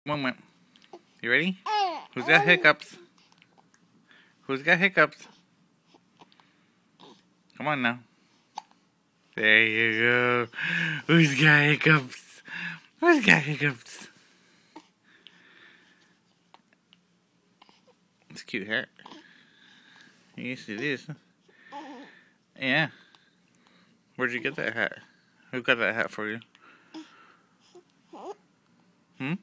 Moment. You ready? Who's got hiccups? Who's got hiccups? Come on now. There you go. Who's got hiccups? Who's got hiccups? It's a cute hat. Yes, it is. Yeah. Where'd you get that hat? Who got that hat for you? Hmm?